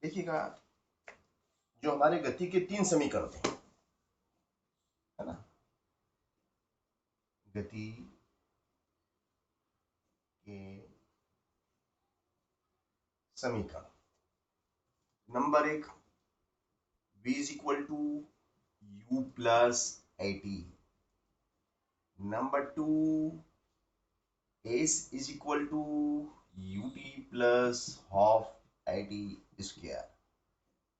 देखिएगा, जो हमारे गति के 3 समीकरण थे, है ना, गति के समीकरण। Number 1, v is equal to u plus AT। Number 2, s is equal to ut plus half AT square.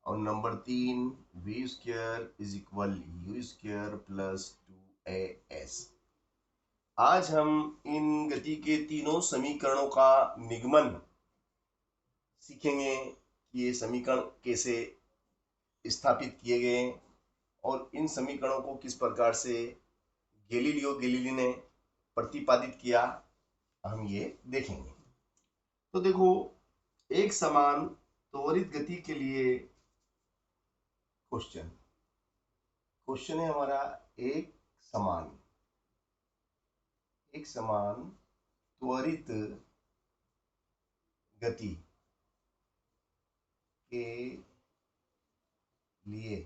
और number 3, v square is equal u square plus 2as। आज हम इन गति के तीनों समीकरणों का निगमन सीखेंगे कि ये समीकरण कैसे स्थापित किए गए और इन समीकरणों को किस प्रकार से गैलीलियो गैलीली ने प्रतिपादित किया, हम ये देखेंगे। तो देखो, एक समान त्वरित गति के लिए क्वेश्चन है हमारा, एक समान त्वरित गति के लिए,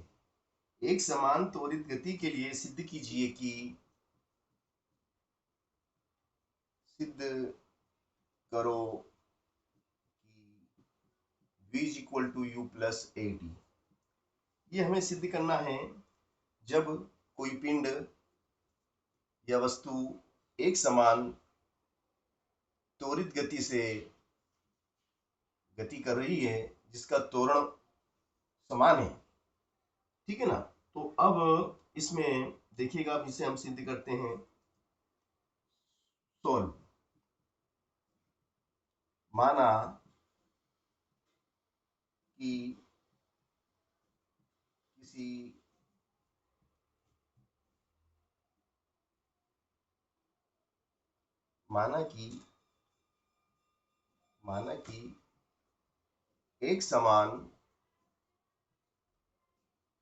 एक समान त्वरित गति के लिए सिद्ध कीजिए कि सिद्ध करो कि v is equal to u plus AT। ये हमें सिद्ध करना है जब कोई पिंड या वस्तु एक समान त्वरित गति से गति कर रही है जिसका त्वरण समान है, ठीक है ना। तो अब इसमें देखिएगा, अब इसे हम सिद्ध करते हैं। सोल्व। माना कि किसी माना कि एक समान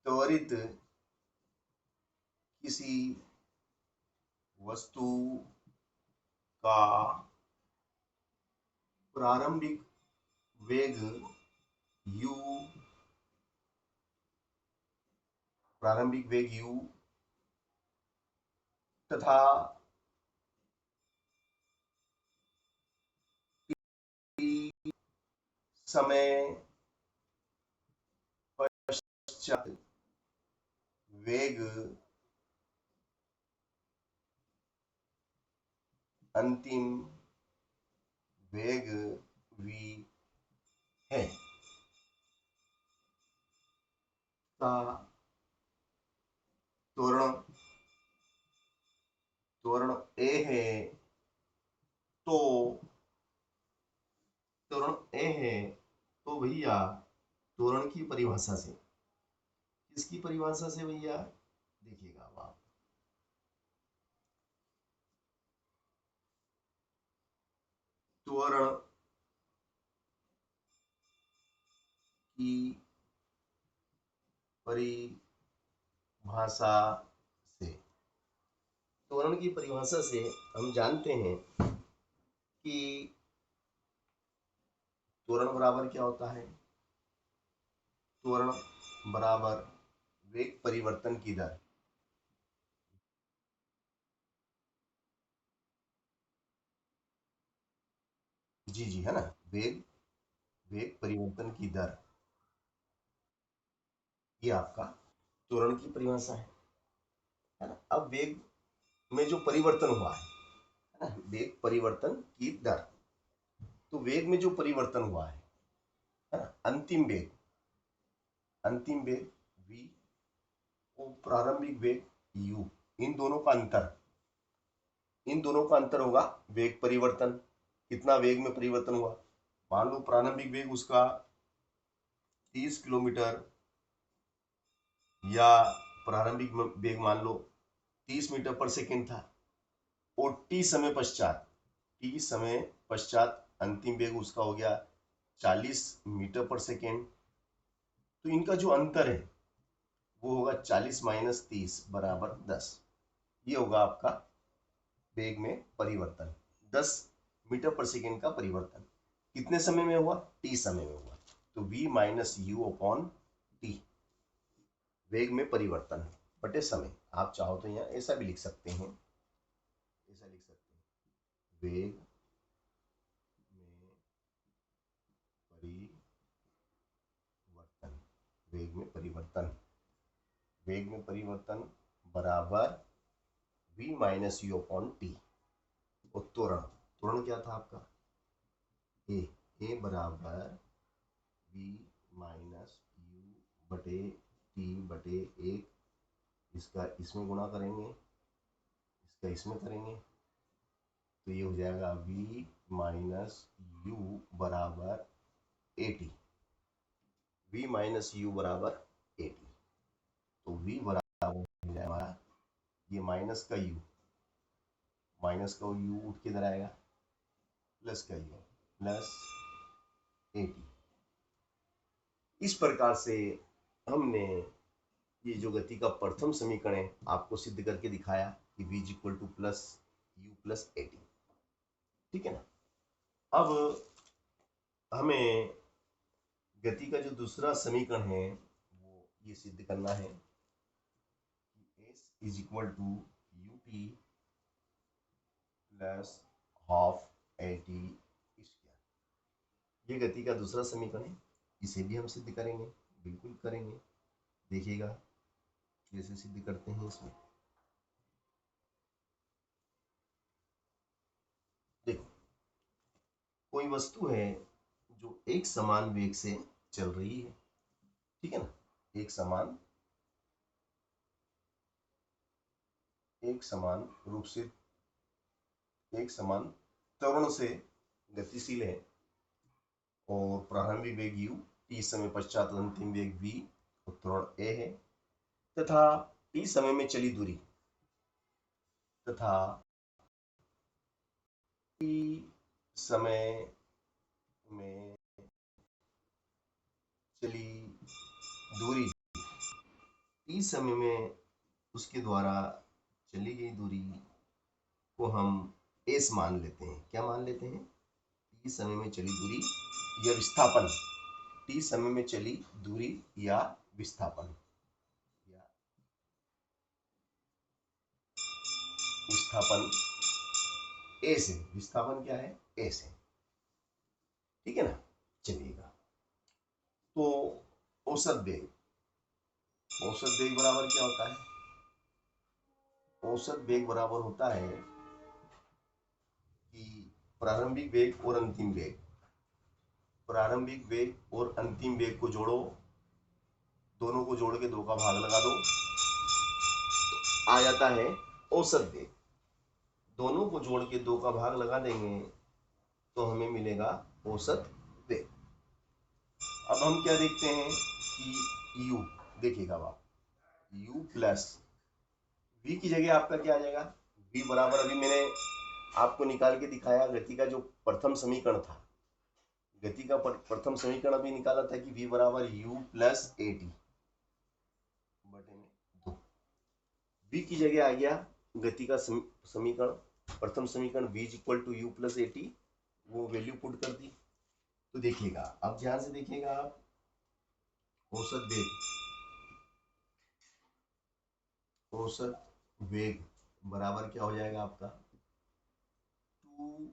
त्वरित किसी वस्तु का प्रारंभिक वेग u तथा समय पश्चात वेग अंतिम वेग v है का त्वरण a है, तो भैया त्वरण की परिभाषा से, किसकी परिभाषा से भैया, देखिएगा अब आप, त्वरण की परिभाषा से, त्वरण की परिभाषा से हम जानते हैं कि त्वरण बराबर क्या होता है। त्वरण बराबर वेग परिवर्तन की दर। जी जी, है ना, वेग परिवर्तन की दर, ये आपका त्वरण की परिभाषा है ना। अब वेग में जो परिवर्तन हुआ है ना, वेग परिवर्तन की दर, तो वेग में जो परिवर्तन हुआ है ना, अंतिम वेग v और प्रारंभिक वेग u, इन दोनों का अंतर होगा वेग परिवर्तन। कितना वेग में परिवर्तन हुआ, मान लो प्रारंभिक वेग उसका 30 किलोमीटर, या प्रारंभिक वेग मान लो 30 मीटर पर सेकेंड था, और t समय पश्चात अंतिम वेग उसका हो गया 40 मीटर पर सेकेंड। तो इनका जो अंतर है वो होगा 40 माइनस 30 बराबर 10। ये होगा आपका वेग में परिवर्तन, 10 मीटर पर सेकेंड का परिवर्तन कितने समय में हुआ, t समय में हुआ। तो v minus you upon T, वेग में परिवर्तन बटे समय। आप चाहो तो यहाँ ऐसा भी लिख सकते हैं, ऐसा लिख सकते हैं, वेग में परिवर्तन, वेग में परिवर्तन, वेग में परिवर्तन बराबर v minus you upon T. और त्वरण, त्वरण क्या था आपका, ए बराबर v माइनस यू बटे टी बटे एक, इसका इसमें गुणा करेंगे, इसका इसमें करेंगे, तो ये हो जाएगा v माइनस यू बराबर A T, v minus you बराबर ए टी। तो v बराबर हो जाएगा हमारा ये माइनस का u, माइनस का u उठ के इधर आएगा, प्लस का u, प्लस ए टी। इस प्रकार से हमने ये जो गति का प्रथम समीकरण है आपको सिद्ध करके दिखाया कि v is equal two plus you plus a T. ठीक है ना। अब हमें गति का जो दूसरा समीकरण है वो ये सिद्ध करना है कि s is equal to u t plus half a T square. ये गति का दूसरा समीकरण है, इसे भी हम सिद्ध करेंगे, बिल्कुल करेंगे। देखिएगा कैसे सिद्ध करते हैं इसमें। देखो, कोई वस्तु है जो एक समान वेग से चल रही है, ठीक है ना, एक समान रूप से, एक समान त्वरण से गतिशील है, और प्रारंभिक वेग u, t समय पश्चात अंतिम वेग v और त्वरण a है, तथा t समय में चली दूरी, तथा t समय में चली दूरी, t समय में उसके द्वारा चली गई दूरी को हम s मान लेते हैं। क्या मान लेते हैं, t समय में चली दूरी या विस्थापन, t समय में चली दूरी या विस्थापन, विस्थापन a से, विस्थापन क्या है, a से, ठीक है ना। चलिएगा, तो औसत वेग, औसत वेग बराबर क्या होता है, औसत वेग बराबर होता है कि प्रारंभिक वेग और अंतिम वेग, प्रारंभिक वेग और अंतिम वेग को जोड़ो, दोनों को जोड़ के 2 का भाग लगा दो, तो आ जाता है औसत वेग। दोनों को जोड़ के 2 का भाग लगा देंगे तो हमें मिलेगा औसत वेग। अब हम क्या देखते हैं कि u, देखिएगा आप, u प्लस v की जगह आपका क्या आ जाएगा, v बराबर, अभी मैंने आपको निकाल के दिखाया गति का जो प्रथम समीकरण था, गति का प्रथम समीकरण अभी निकाला था कि v बराबर u प्लस ए टी बटे में 2। v की जगह आ गया गति का समीकरण, प्रथम समीकरण v is equal to u plus a t, वो वैल्यू पुट कर दी। तो देखिएगा, अब ध्यान से देखिएगा आप, औसत वेग, औसत वेग बराबर क्या हो जाएगा आपका, 2u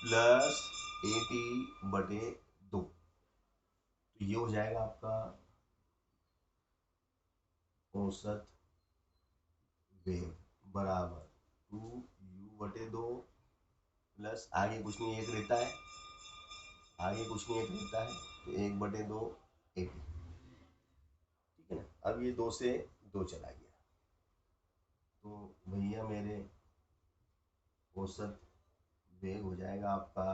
प्लस ए टी बटे 2। तो ये हो जाएगा आपका औसत वेग बराबर 2u बटे 2 प्लस, आगे कुछ नहीं, एक रहता है, आगे कुछ नहीं, एक रहता है, तो 1 बटे 2 ए टी, ठीक है ना। अब ये 2 से 2 चला गया, तो भैया मेरे औसत वेग हो जाएगा आपका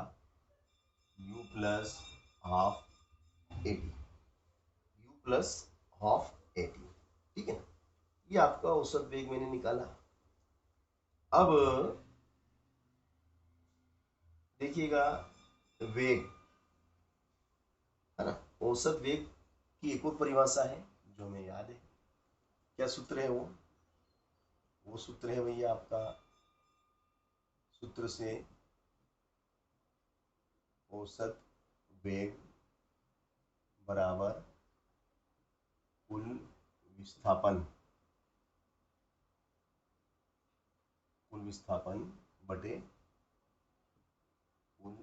u plus half a T, u plus half a T, ठीक है ना। ये आपका औसत वेग मैंने निकाला। अब देखिएगा वेग, है ना, औसत वेग की एक और परिभाषा है जो हमें याद है, क्या सूत्र है वो सूत्र है भैया आपका, सूत्र से औसत वेग बराबर कुल विस्थापन बटे कुल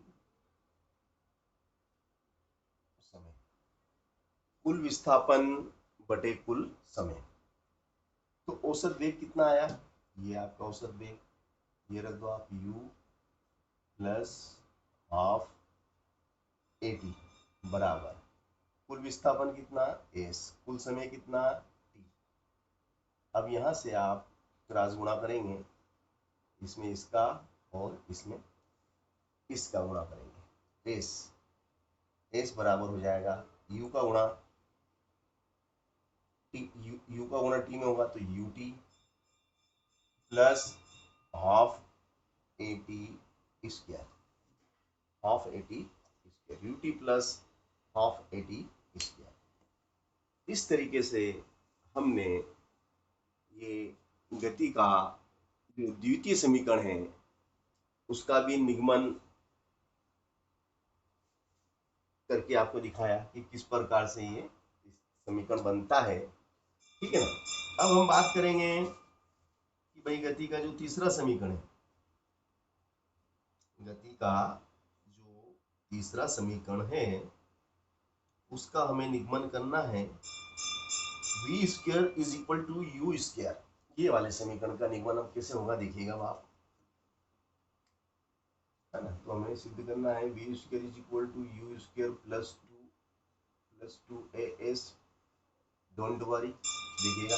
समय। कुल विस्थापन बटे कुल समय। तो औसत वेग कितना आया? ये आपका औसत वेग, ये रख दो आप u प्लस हाफ AT बराबर कुल विस्थापन कितना s, कुल समय कितना t। अब यहां से आप क्रॉस गुणा करेंगे, इसमें इसका और इसमें इसका गुणा करेंगे, s बराबर हो जाएगा u का गुणा t, u का गुणा t में होगा तो ut plus half AT square, half AT square, ut plus half AT square. इस तरीके से हमने ये गति का जो द्वितीय समीकरण है उसका भी निगमन करके आपको दिखाया कि किस प्रकार से ये समीकरण बनता है। ठीक है ना। अब हम बात करेंगे कि भाई गति का जो तीसरा समीकरण है, गति का जो तीसरा समीकरण है उसका हमें निगमन करना है v square is equal to u square. ये वाले समीकरण का निगमन अब कैसे होगा देखिएगा आप, है ना। तो हमें सिद्ध करना है v square is equal to u square plus two as। Don't worry, देखिएगा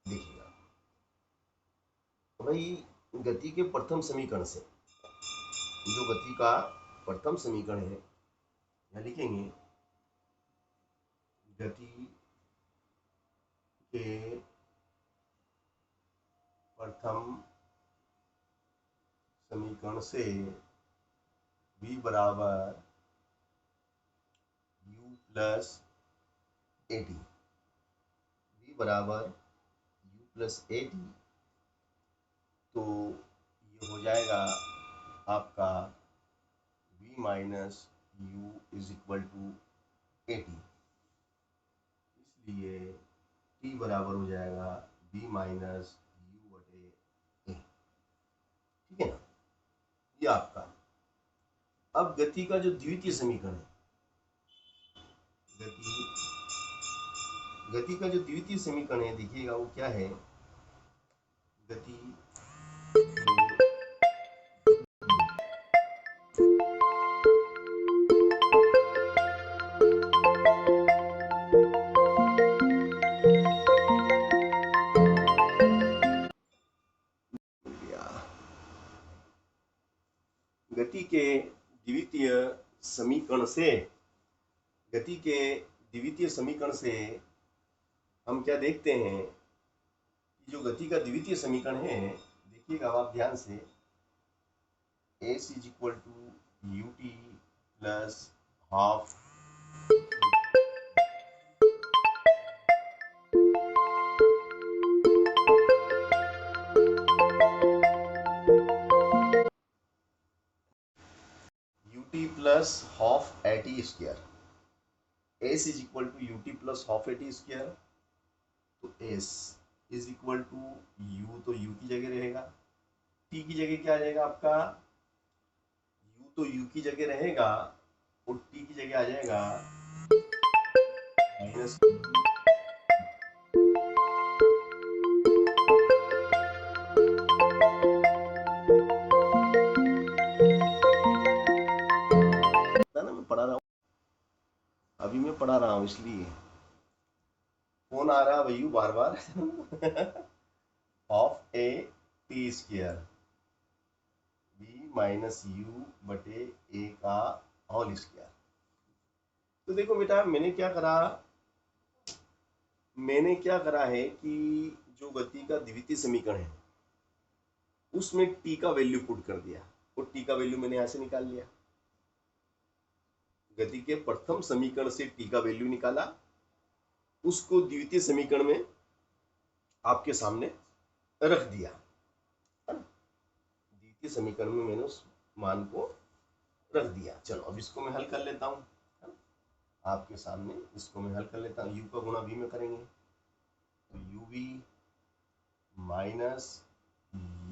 देखिएगा भाई गति के प्रथम समीकरण से, जो गति का प्रथम समीकरण है यहाँ लिखेंगे गति के प्रथम समीकरण से v बराबर u प्लस AT, v बराबर u प्लस AT। तो ये हो जाएगा आपका v minus u is equal to AT, इसलिए t बराबर हो जाएगा v माइनस यू बटे a। ठीक है ना, ये आपका। अब गति का जो द्वितीय समीकरण है, गति का जो द्वितीय समीकरण है देखिएगा वो क्या है। गति गति के द्वितीय समीकरण से, गति के द्वितीय समीकरण से हम क्या देखते हैं कि जो गति का द्वितीय समीकरण है देखिएगा आप ध्यान से, s is equal to u t plus half u t plus half a t square, s is equal to u t plus half a t square. तो s is equal to u, तो u की जगह रहेगा, t की जगह क्या आ जाएगा आपका, u तो u की जगह रहेगा और t की जगह आ जाएगा माइनस। ना मैं पढ़ा रहा हूँ, अभी मैं पढ़ा रहा हूँ इसलिए फोन आ रहा है भैया बार बार। Of A T square B minus you बटे ए का होल स्क्वायर। तो देखो बेटा मैंने क्या करा है कि जो गति का द्वितीय समीकरण है उसमें टी का वैल्यू पुट कर दिया और टी का वैल्यू मैंने यहां से निकाल लिया। गति के प्रथम समीकरण से टी का वैल्यू निकाला, उसको द्वितीय समीकरण में आपके सामने रख दिया, है ना। के समीकरण में मैंने उस मान को रख दिया। चलो अब इसको मैं हल कर लेता हूँ, आपके सामने इसको मैं हल कर लेता हूँ। u का गुणा v में करेंगे तो uv माइनस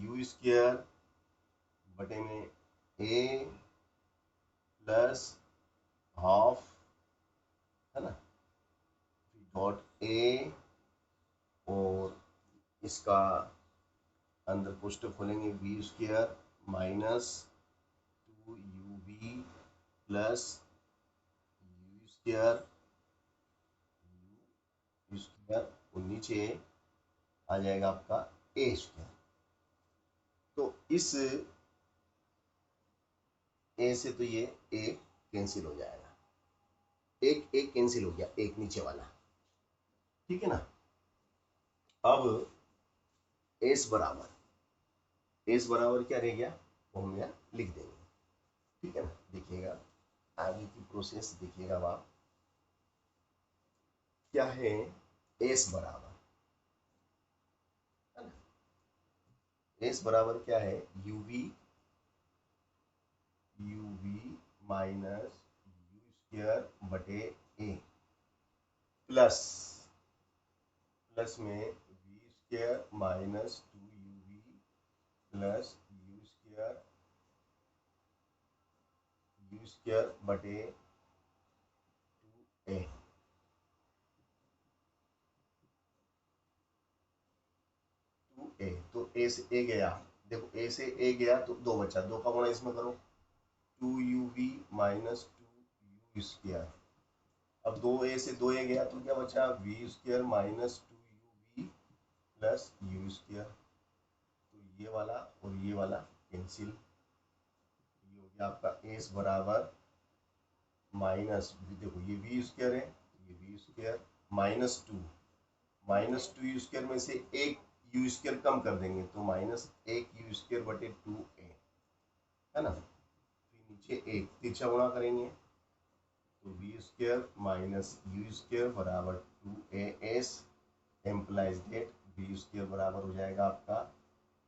यू स्क्वायर बटे में a प्लस हाफ, है ना, डॉट a, और इसका अंदर कोष्टक खोलेंगे v square minus 2uv plus u square और नीचे आ जाएगा आपका ए स्क्वायर। तो इस ए से तो ये ए कैंसिल हो जाएगा, एक एक कैंसिल हो गया, एक नीचे वाला, ठीक है ना। अब एस बराबर क्या रह गया, वो हम यहाँ लिख देंगे, ठीक है ना। देखिएगा आगे की प्रोसेस देखिएगा आप, क्या है एस बराबर, है ना, एस बराबर क्या है यूवी माइनस यू स्क्वायर बटे ए प्लस में v square minus 2uv plus u square बटे 2a। तो ए से ए गया, देखो ए से ए गया तो दो बचा, दो का गुणा इसमें करो 2uv माइनस 2u स्क्वायर। अब दो ए से दो ए गया तो क्या बचा v square minus 2uv plus u square. तो ये वाला और ये वाला कैंसिल, ये हो गया आपका एस बराबर माइनस, देखो ये वी स्क्वायर है, ये v square minus two u square में से एक यू स्क्वायर कम कर देंगे तो माइनस एक यू स्क्वायर बटे 2a, है ना। फिर नीचे एक तिरछा गुणा करेंगे तो v square minus u square बराबर 2as employees date we square बराबर हो जाएगा आपका,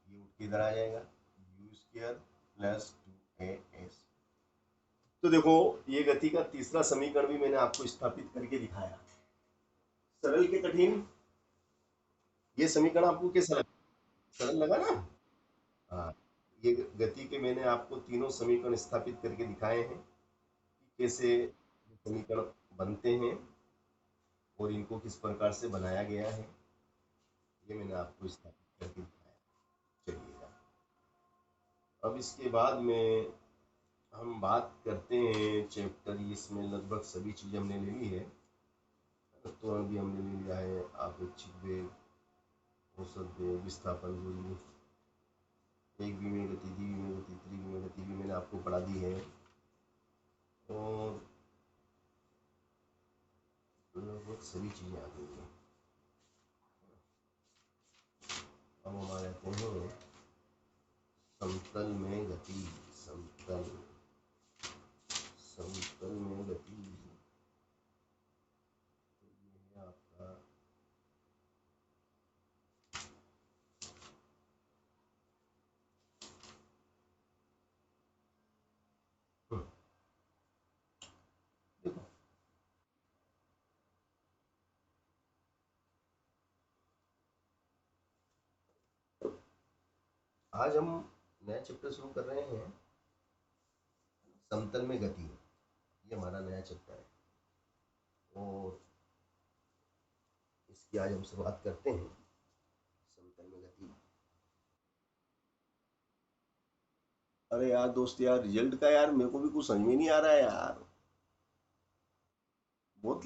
ये उठ के इधर आ जाएगा यू स्क्वायर प्लस 2as। तो देखो ये गति का तीसरा समीकरण भी मैंने आपको स्थापित करके दिखाया, सरल के कठिन। ये समीकरण आपको कैसा लगा, सरल लगा ना। हाँ, ये गति के मैंने आपको तीनों समीकरण स्थापित करके दिखाए हैं कि कैसे समीकरण बनते हैं और इनको किस प्रकार से बनाया गया है, ये मैंने आपको स्थापित करके दिखाया। चलिएगा अब इसके बाद में हम बात करते हैं चैप्टर, इसमें लगभग सभी चीज़ हमने ले ली है, त्वरण भी हमने ले लिया है, आपेक्षिक वेग, औसत वेग, विस्थापन दूरी, एक विमीय गति, द्विविमीय गति, त्रिविमीय गति भी मैंने आपको पढ़ा दी है, और लगभग सभी चीज़ें आ गई हैं। अब हम आ जाते हैं समतल में गति, समतल में गति, तो ये है आपका देखो आज हम नया चैप्टर शुरू कर रहे हैं, समतल में गति, ये हमारा नया चैप्टर है और इसकी आज हम शुरुआत करते हैं। समतल में गति, अरे यार दोस्त यार, रिजल्ट का यार मेरे को भी कुछ समझ में नहीं आ रहा है यार, बहुत